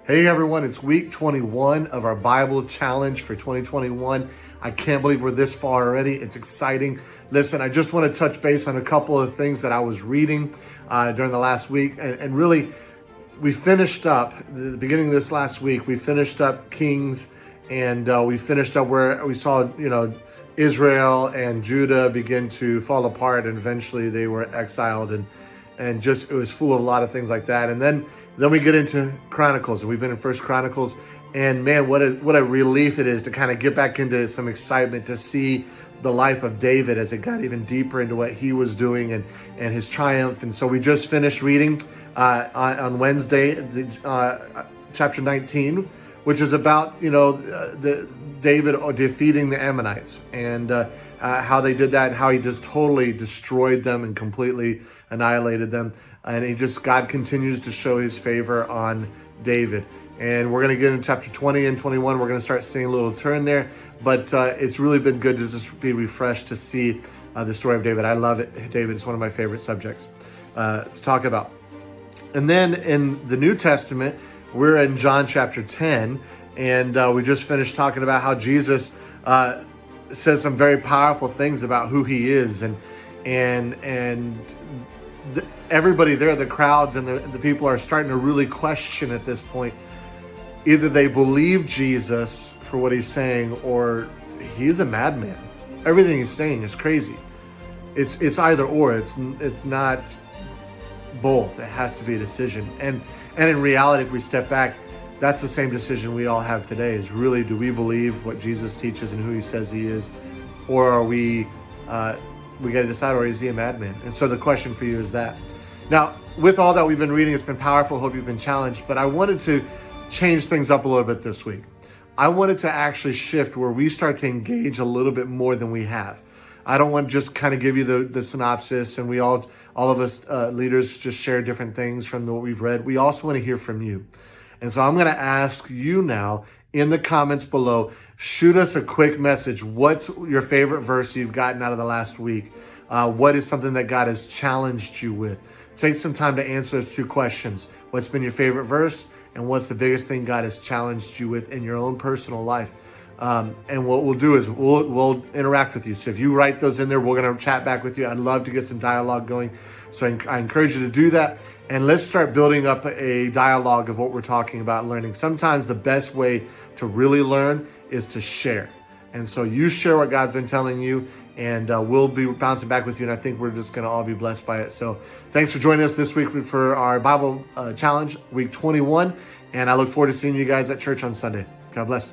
Hey everyone, it's week 21 of our Bible challenge for 2021. I can't believe we're this far already. It's exciting. Listen, I just want to touch base on a couple of things that I was reading during the last week. And really, we finished up, the beginning of this last week, we finished up Kings, and we finished up where we saw, Israel and Judah begin to fall apart, and eventually they were exiled, and just, it was full of a lot of things like that. And then we get into Chronicles, and we've been in First Chronicles, and man, what a relief it is to kind of get back into some excitement to see the life of David as it got even deeper into what he was doing and his triumph. And so we just finished reading on Wednesday, chapter 19, which is about, the David defeating the Ammonites and how they did that and how he just totally destroyed them and completely annihilated them. And God continues to show his favor on David. And we're going to get into chapter 20 and 21. We're going to start seeing a little turn there. But it's really been good to just be refreshed to see the story of David. I love it. David is one of my favorite subjects to talk about. And then in the New Testament, we're in John chapter 10. And we just finished talking about how Jesus says some very powerful things about who he is. Everybody there, the crowds and the people are starting to really question at this point. Either they believe Jesus for what he's saying, or he's a madman. Everything he's saying is crazy. It's either or. It's not both. It has to be a decision. And in reality, if we step back, that's the same decision we all have today. Is really, do we believe what Jesus teaches and who he says he is, or are we got to decide, or is he a madman? And so the question for you is that. Now, with all that we've been reading, it's been powerful. Hope you've been challenged. But I wanted to change things up a little bit this week. I wanted to actually shift where we start to engage a little bit more than we have. I don't want to just kind of give you the synopsis, and we all of us leaders just share different things from what we've read. We also want to hear from you. And so I'm going to ask you now in the comments below, shoot us a quick message. What's your favorite verse you've gotten out of the last week? What is something that God has challenged you with? Take some time to answer those two questions. What's been your favorite verse? And what's the biggest thing God has challenged you with in your own personal life? And what we'll do is we'll interact with you. So if you write those in there, we're going to chat back with you. I'd love to get some dialogue going. So I encourage you to do that. And let's start building up a dialogue of what we're talking about and learning. Sometimes the best way to really learn is to share. And so you share what God's been telling you, and we'll be bouncing back with you. And I think we're just going to all be blessed by it. So thanks for joining us this week for our Bible challenge, week 21. And I look forward to seeing you guys at church on Sunday. God bless.